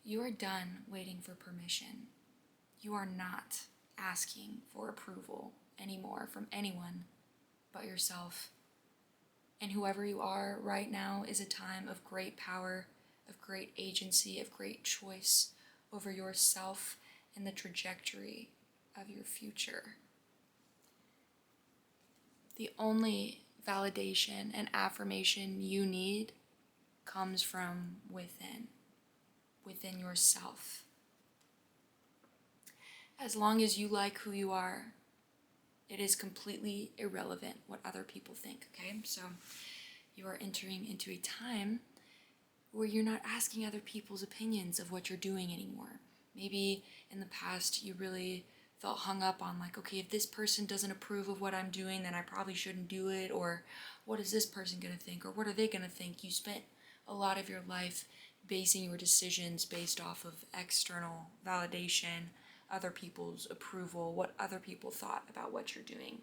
You are done waiting for permission. You are not asking for approval anymore from anyone but yourself. And whoever you are right now is a time of great power, of great agency, of great choice over yourself and the trajectory of your future. The only validation and affirmation you need comes from within yourself. As long as you like who you are, it is completely irrelevant what other people think, okay? So you are entering into a time where you're not asking other people's opinions of what you're doing anymore. Maybe in the past you really felt hung up on like, okay, if this person doesn't approve of what I'm doing, then I probably shouldn't do it, or what is this person gonna think, or what are they gonna think? You spent a lot of your life basing your decisions based off of external validation, other people's approval, what other people thought about what you're doing.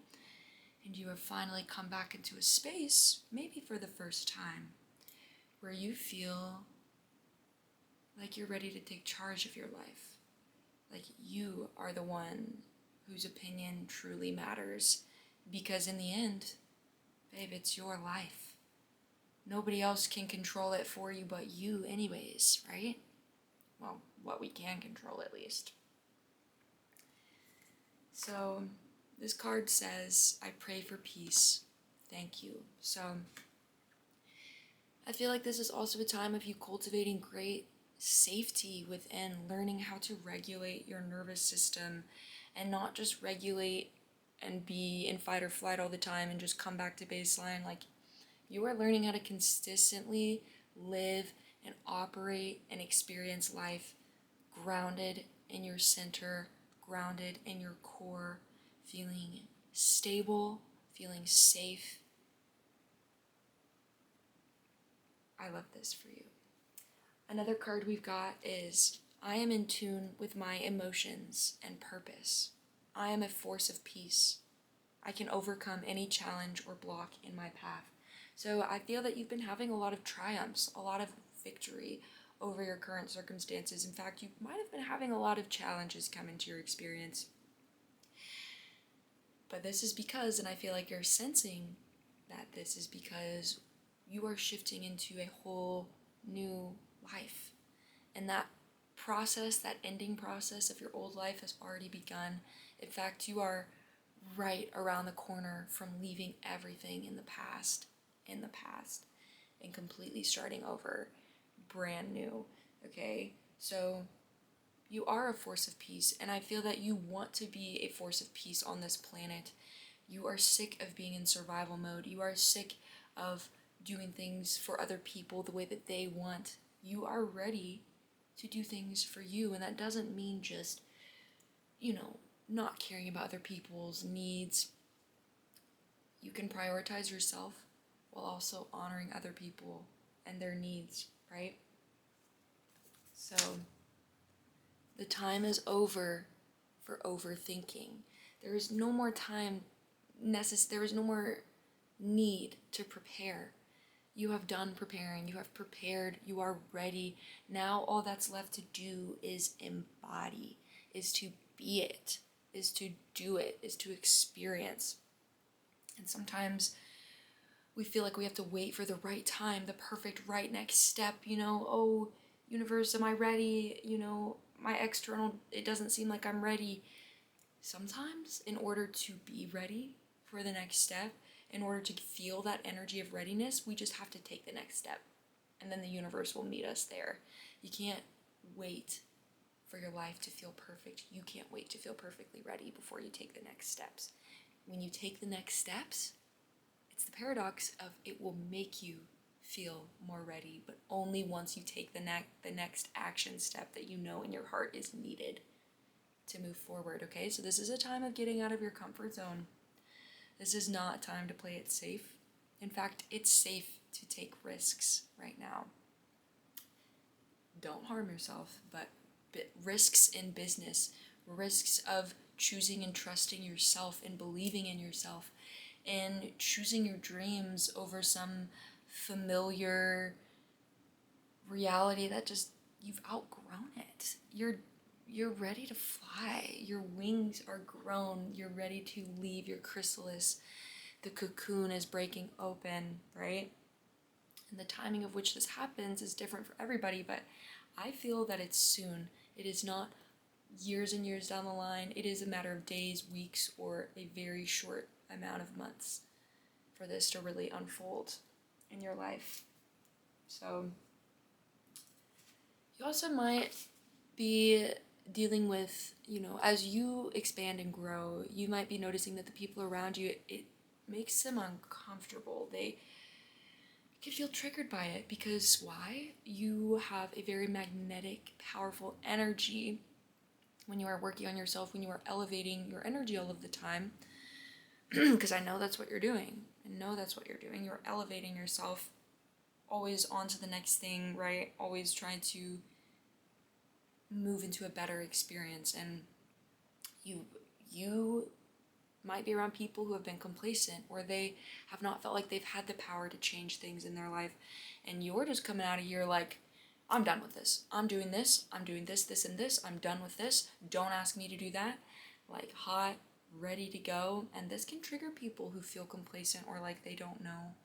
And you have finally come back into a space, maybe for the first time, where you feel like you're ready to take charge of your life. Like you are the one whose opinion truly matters. Because in the end, babe, it's your life. Nobody else can control it for you but you anyways, right? Well, what we can control at least. So this card says, I pray for peace. Thank you. So I feel like this is also a time of you cultivating great safety within, learning how to regulate your nervous system and not just regulate and be in fight or flight all the time and just come back to baseline. Like, you are learning how to consistently live and operate and experience life grounded in your center, grounded in your core, feeling stable, feeling safe. I love this for you. Another card we've got is, I am in tune with my emotions and purpose. I am a force of peace. I can overcome any challenge or block in my path. So I feel that you've been having a lot of triumphs, a lot of victory over your current circumstances. In fact, you might have been having a lot of challenges come into your experience. But this is because, and I feel like you're sensing that this is because you are shifting into a whole new life. And that process, that ending process of your old life has already begun. In fact, you are right around the corner from leaving everything in the past, and completely starting over, brand new, okay? So you are a force of peace, and I feel that you want to be a force of peace on this planet. You are sick of being in survival mode. You are sick of doing things for other people the way that they want. You are ready to do things for you, and that doesn't mean just, not caring about other people's needs. You can prioritize yourself while also honoring other people and their needs, right? So the time is over for overthinking. There is no more time there is no more need to prepare. You have done preparing, you have prepared, you are ready. Now all that's left to do is embody, is to be it, is to do it, is to experience. And sometimes we feel like we have to wait for the right time, the perfect right next step, oh, universe, am I ready? My external, it doesn't seem like I'm ready. Sometimes, in order to be ready for the next step, in order to feel that energy of readiness, we just have to take the next step. And then the universe will meet us there. You can't wait for your life to feel perfect. You can't wait to feel perfectly ready before you take the next steps. When you take the next steps, it's the paradox of it will make you feel more ready, but only once you take the next action step that you know in your heart is needed to move forward, okay? So this is a time of getting out of your comfort zone. This is not time to play it safe. In fact, it's safe to take risks right now. Don't harm yourself, but risks in business, risks of choosing and trusting yourself and believing in yourself, and choosing your dreams over some familiar reality that just, you've outgrown it. you're ready to fly. Your wings are grown. You're ready to leave your chrysalis. The cocoon is breaking open, right? And the timing of which this happens is different for everybody, but I feel that it's soon. It is not years and years down the line. It is a matter of days, weeks, or a very short amount of months for this to really unfold in your life. So you also might be dealing with, as you expand and grow, you might be noticing that the people around you, it makes them uncomfortable. They could feel triggered by it because why? You have a very magnetic, powerful energy when you are working on yourself, when you are elevating your energy all of the time. Because I know that's what you're doing. You're elevating yourself always on to the next thing, right? Always trying to move into a better experience. And you might be around people who have been complacent, or they have not felt like they've had the power to change things in their life. And you're just coming out of here like, I'm done with this. I'm doing this. I'm doing this, this, and this. I'm done with this. Don't ask me to do that. Like hot, ready to go. And this can trigger people who feel complacent or like they don't know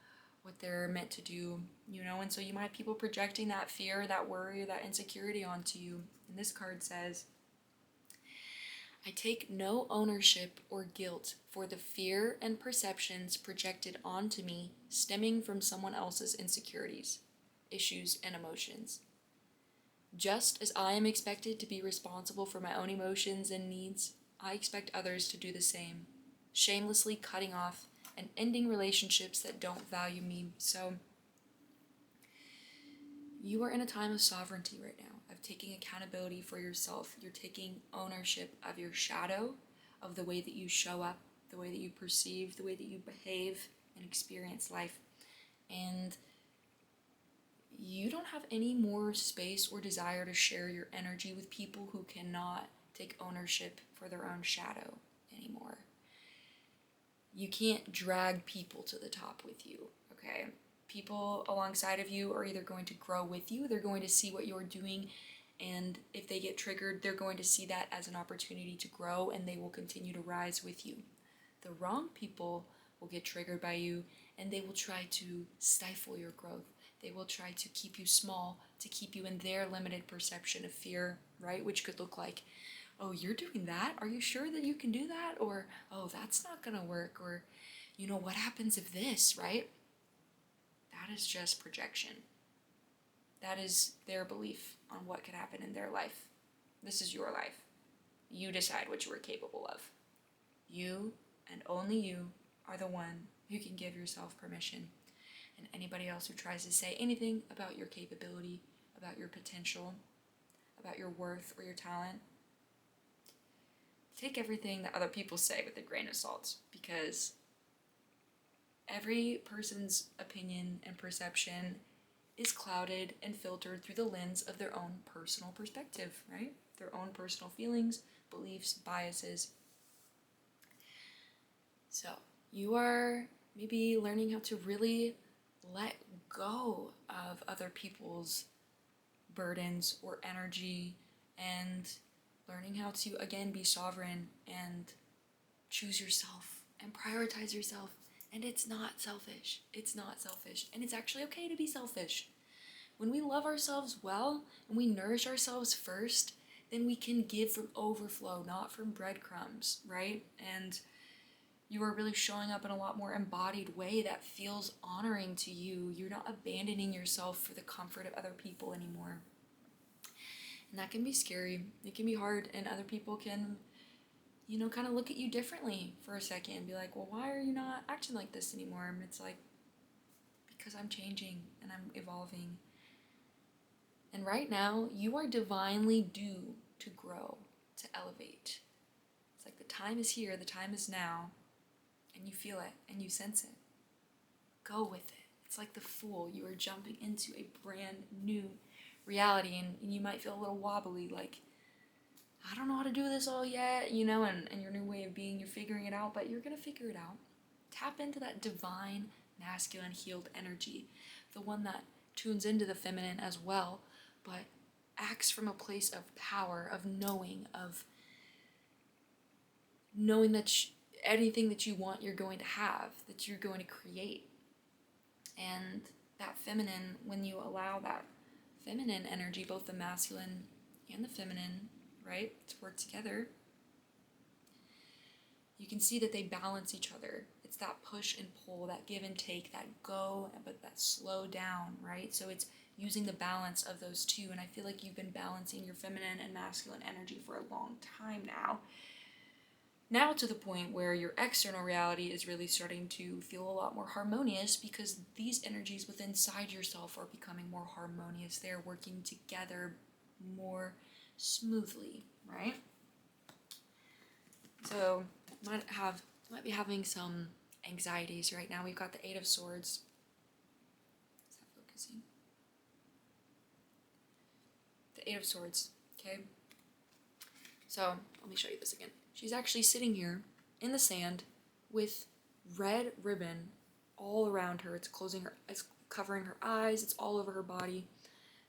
what they're meant to do, And so you might have people projecting that fear, that worry, that insecurity onto you. And this card says, I take no ownership or guilt for the fear and perceptions projected onto me stemming from someone else's insecurities, issues, and emotions. Just as I am expected to be responsible for my own emotions and needs, I expect others to do the same, shamelessly cutting off and ending relationships that don't value me. So you are in a time of sovereignty right now, of taking accountability for yourself. You're taking ownership of your shadow, of the way that you show up, the way that you perceive, the way that you behave and experience life. And you don't have any more space or desire to share your energy with people who cannot take ownership for their own shadow anymore. You can't drag people to the top with you, okay? People alongside of you are either going to grow with you, they're going to see what you're doing, and if they get triggered, they're going to see that as an opportunity to grow, and they will continue to rise with you. The wrong people will get triggered by you, and they will try to stifle your growth. They will try to keep you small, to keep you in their limited perception of fear, right? Which could look like, oh, you're doing that? Are you sure that you can do that? Or, oh, that's not gonna work. Or, what happens if this, right? That is just projection. That is their belief on what could happen in their life. This is your life. You decide what you are capable of. You and only you are the one who can give yourself permission. And anybody else who tries to say anything about your capability, about your potential, about your worth or your talent, take everything that other people say with a grain of salt, because every person's opinion and perception is clouded and filtered through the lens of their own personal perspective, right? Their own personal feelings, beliefs, biases. So you are maybe learning how to really let go of other people's burdens or energy, and learning how to, again, be sovereign and choose yourself and prioritize yourself. And it's not selfish. It's not selfish. And it's actually okay to be selfish. When we love ourselves well and we nourish ourselves first, then we can give from overflow, not from breadcrumbs, right? And you are really showing up in a lot more embodied way that feels honoring to you. You're not abandoning yourself for the comfort of other people anymore. And that can be scary. It can be hard, and other people can, kind of look at you differently for a second and be like, well, why are you not acting like this anymore? And it's like, because I'm changing and I'm evolving. And right now, you are divinely due to grow, to elevate. It's like the time is here, the time is now, and you feel it and you sense it. Go with it. It's like the Fool. You are jumping into a brand new reality, and you might feel a little wobbly, like, I don't know how to do this all yet, and your new way of being, you're figuring it out, but you're going to figure it out. Tap into that divine, masculine, healed energy, the one that tunes into the feminine as well, but acts from a place of power, of knowing that anything that you want, you're going to have, that you're going to create. And that feminine, when you allow that feminine energy, both the masculine and the feminine, right, to work together, you can see that they balance each other. It's that push and pull, that give and take, that go, but that slow down, right? So it's using the balance of those two. And I feel like you've been balancing your feminine and masculine energy for a long time now. Now to the point where your external reality is really starting to feel a lot more harmonious because these energies within inside yourself are becoming more harmonious. They're working together more smoothly, right? So might be having some anxieties right now. We've got the Eight of Swords. Is that focusing? The Eight of Swords, okay? So let me show you this again. She's actually sitting here in the sand with red ribbon all around her. It's covering her eyes, it's all over her body.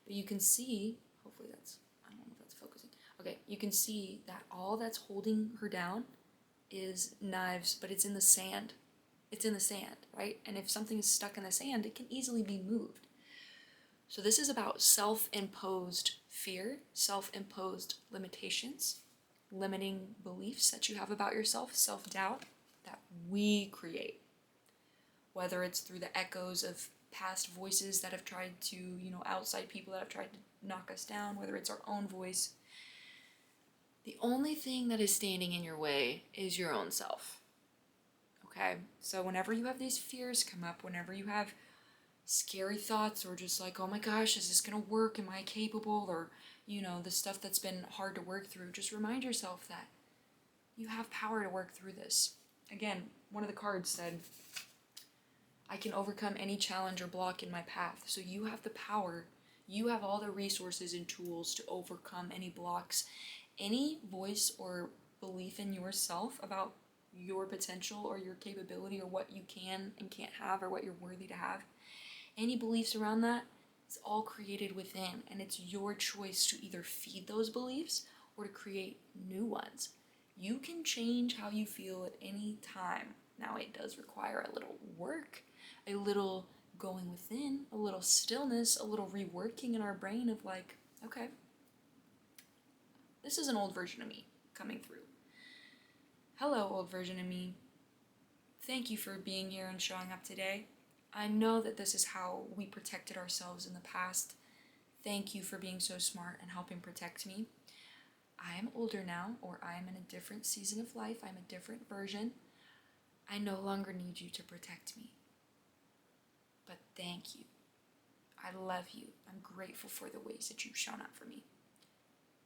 But you can see, hopefully I don't know if that's focusing. Okay, you can see that all that's holding her down is knives, but it's in the sand. It's in the sand, right? And if something is stuck in the sand, it can easily be moved. So this is about self-imposed fear, self-imposed limitations, limiting beliefs that you have about yourself, self-doubt that we create. Whether it's through the echoes of past voices that have tried to, outside people that have tried to knock us down, whether it's our own voice. The only thing that is standing in your way is your own self. Okay? So whenever you have these fears come up, whenever you have scary thoughts or just like, oh my gosh, is this gonna work? Am I capable? Or, the stuff that's been hard to work through, just remind yourself that you have power to work through this. Again, one of the cards said, I can overcome any challenge or block in my path. So you have the power. You have all the resources and tools to overcome any blocks, any voice or belief in yourself about your potential or your capability or what you can and can't have or what you're worthy to have. Any beliefs around that, it's all created within, and it's your choice to either feed those beliefs or to create new ones. You can change how you feel at any time. Now, it does require a little work, a little going within, a little stillness, a little reworking in our brain of like, okay, this is an old version of me coming through. Hello, old version of me. Thank you for being here and showing up today. I know that this is how we protected ourselves in the past. Thank you for being so smart and helping protect me. I am older now, or I am in a different season of life. I'm a different version. I no longer need you to protect me. But thank you. I love you. I'm grateful for the ways that you've shown up for me.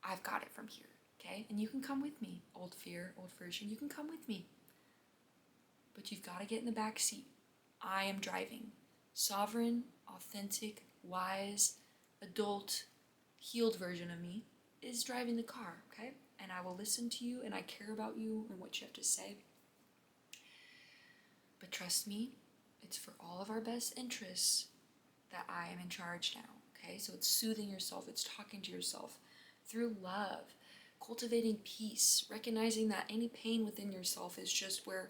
I've got it from here, okay? And you can come with me, old fear, old version. You can come with me. But you've got to get in the back seat. I am driving. Sovereign, authentic, wise, adult, healed version of me is driving the car, okay? And I will listen to you and I care about you and what you have to say. But trust me, it's for all of our best interests that I am in charge now, okay? So it's soothing yourself, it's talking to yourself through love, cultivating peace, recognizing that any pain within yourself is just where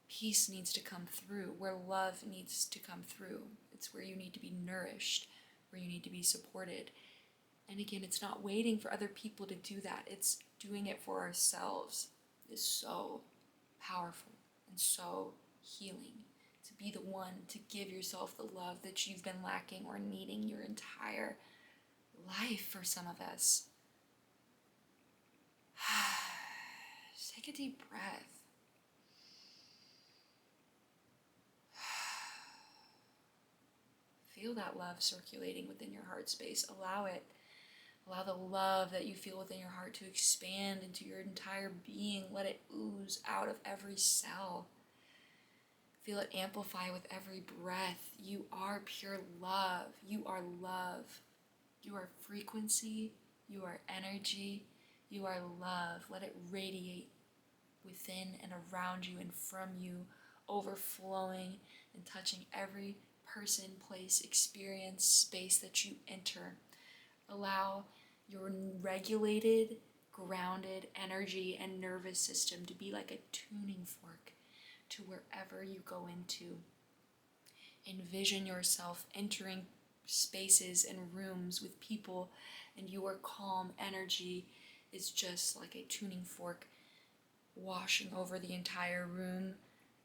peace needs to come through, where love needs to come through. It's where you need to be nourished, where you need to be supported. And again, it's not waiting for other people to do that. It's doing it for ourselves. It's so powerful and so healing to be the one to give yourself the love that you've been lacking or needing your entire life for some of us. Just take a deep breath. Feel that love circulating within your heart space. Allow it. Allow the love that you feel within your heart to expand into your entire being. Let it ooze out of every cell. Feel it amplify with every breath. You are pure love. You are love. You are frequency. You are energy. You are love. Let it radiate within and around you and from you, overflowing and touching every person, place, experience, space that you enter. Allow your regulated, grounded energy and nervous system to be like a tuning fork to wherever you go into. Envision yourself entering spaces and rooms with people, and your calm energy is just like a tuning fork washing over the entire room,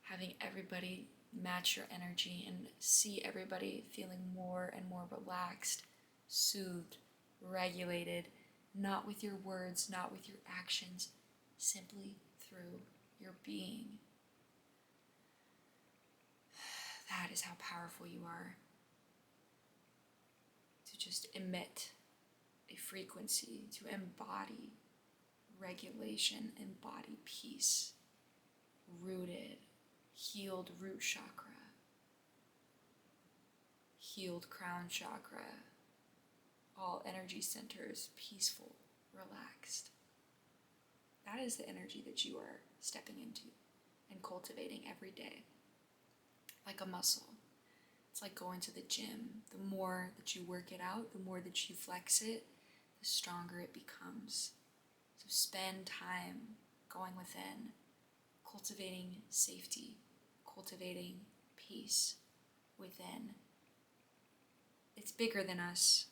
having everybody match your energy and see everybody feeling more and more relaxed, soothed, regulated, not with your words, not with your actions, simply through your being. That is how powerful you are. To just emit a frequency, to embody regulation, embody peace, rooted, healed root chakra, healed crown chakra, all energy centers peaceful, relaxed. That is the energy that you are stepping into and cultivating every day. Like a muscle. It's like going to the gym. The more that you work it out, the more that you flex it, the stronger it becomes. So spend time going within, cultivating safety, cultivating peace within. It's bigger than us.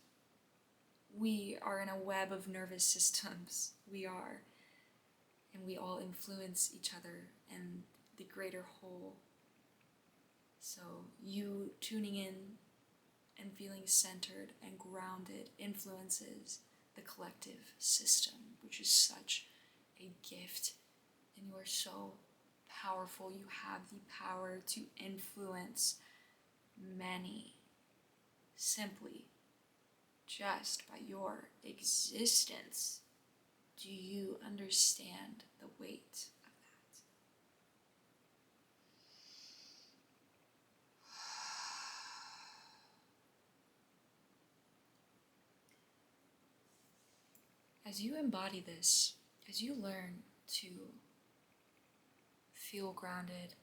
We are in a web of nervous systems. We are. And we all influence each other and the greater whole. So you tuning in and feeling centered and grounded influences the collective system, which is such a gift. And you are so powerful. You have the power to influence many simply just by your existence. Do you understand the weight of that? As you embody this, as you learn to feel grounded,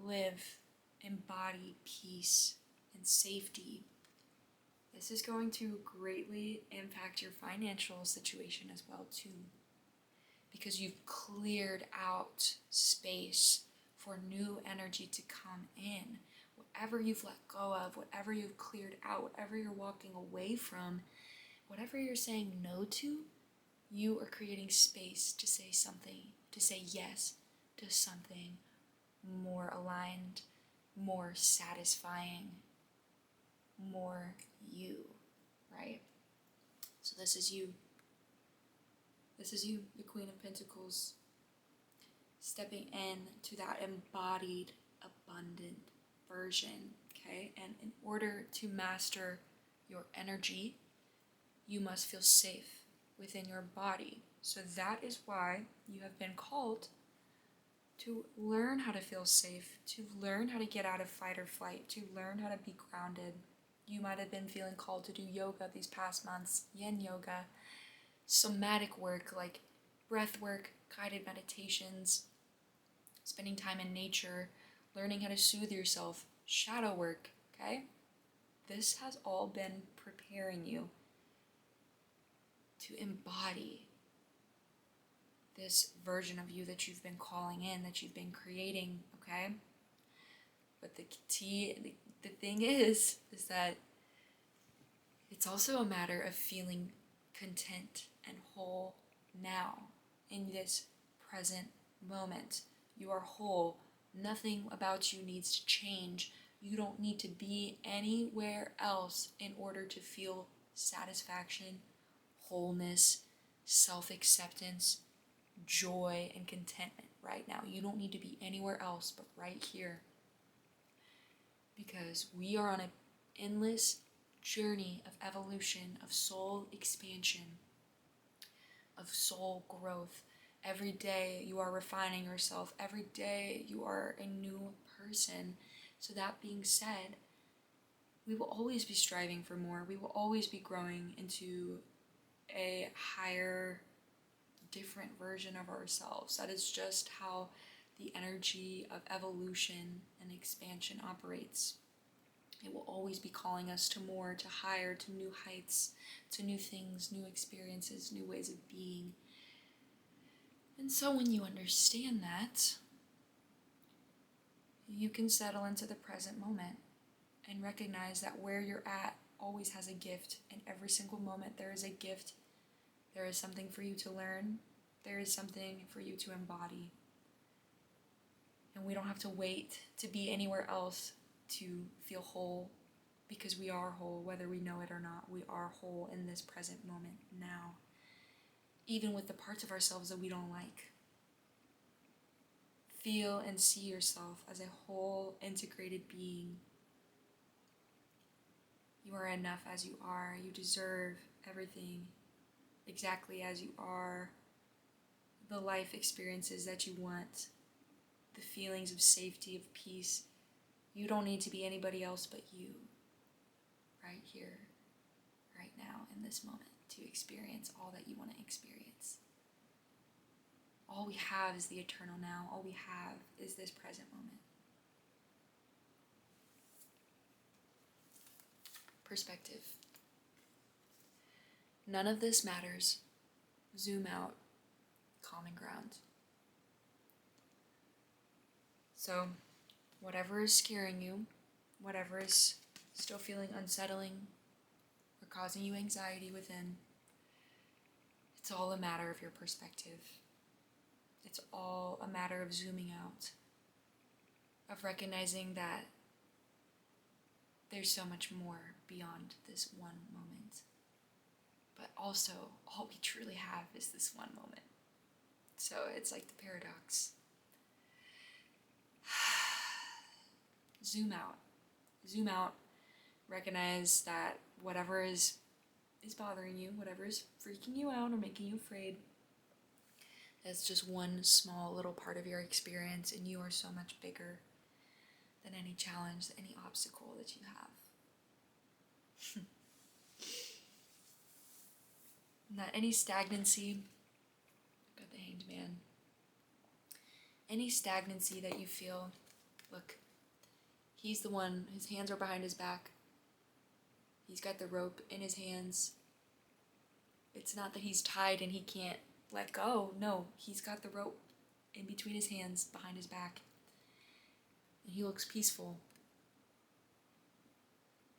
live, embody peace and safety, this is going to greatly impact your financial situation as well too. Because you've cleared out space for new energy to come in. Whatever you've let go of, whatever you've cleared out, whatever you're walking away from, whatever you're saying no to, you are creating space to say something, to say yes to something more aligned, more satisfying, more you, right? So this is you. This is you, the Queen of Pentacles, stepping in to that embodied, abundant version, okay? And in order to master your energy, you must feel safe within your body. So that is why you have been called to learn how to feel safe, to learn how to get out of fight or flight, to learn how to be grounded. You might have been feeling called to do yoga these past months, yin yoga, somatic work like breath work, guided meditations, spending time in nature, learning how to soothe yourself, shadow work, okay? This has all been preparing you to embody this version of you that you've been calling in, that you've been creating, okay? But the thing is that it's also a matter of feeling content and whole now, in this present moment. You are whole. Nothing about you needs to change. You don't need to be anywhere else in order to feel satisfaction, wholeness, self-acceptance, joy, and contentment right now. You don't need to be anywhere else but right here. Because we are on an endless journey of evolution, of soul expansion, of soul growth. Every day you are refining yourself. Every day you are a new person. So that being said, we will always be striving for more. We will always be growing into a higher, different version of ourselves. That is just how the energy of evolution and expansion operates. It will always be calling us to more, to higher, to new heights, to new things, new experiences, new ways of being. And so when you understand that, you can settle into the present moment and recognize that where you're at always has a gift. In every single moment, there is a gift. There is something for you to learn. There is something for you to embody. And we don't have to wait to be anywhere else to feel whole, because we are whole, whether we know it or not. We are whole in this present moment now, even with the parts of ourselves that we don't like. Feel and see yourself as a whole, integrated being. You are enough as you are. You deserve everything exactly as you are. The life experiences that you want, the feelings of safety, of peace. You don't need to be anybody else but you, right here, right now, in this moment, to experience all that you want to experience. All we have is the eternal now. All we have is this present moment. Perspective. None of this matters. Zoom out. Common ground. So, whatever is scaring you, whatever is still feeling unsettling or causing you anxiety within, it's all a matter of your perspective. It's all a matter of zooming out, of recognizing that there's so much more beyond this one moment. But also, all we truly have is this one moment. So it's like the paradox. Zoom out. Zoom out. Recognize that whatever is bothering you, whatever is freaking you out or making you afraid, it's just one small little part of your experience, and you are so much bigger than any challenge, any obstacle that you have. That any stagnancy, got the Hanged Man, any stagnancy that you feel, look, he's the one, his hands are behind his back. He's got the rope in his hands. It's not that he's tied and he can't let go. No, he's got the rope in between his hands, behind his back. And he looks peaceful.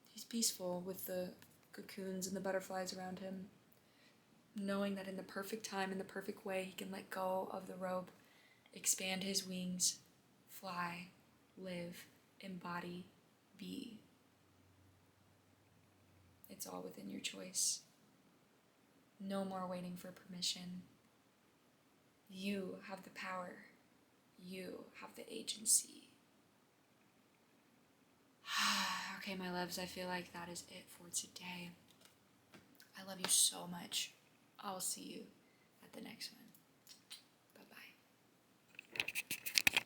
He's peaceful with the cocoons and the butterflies around him, knowing that in the perfect time, in the perfect way, he can let go of the rope, expand his wings, fly, live, embody, be. It's all within your choice. No more waiting for permission. You have the power. You have the agency. Okay, my loves, I feel like that is it for today. I love you so much. I'll see you at the next one.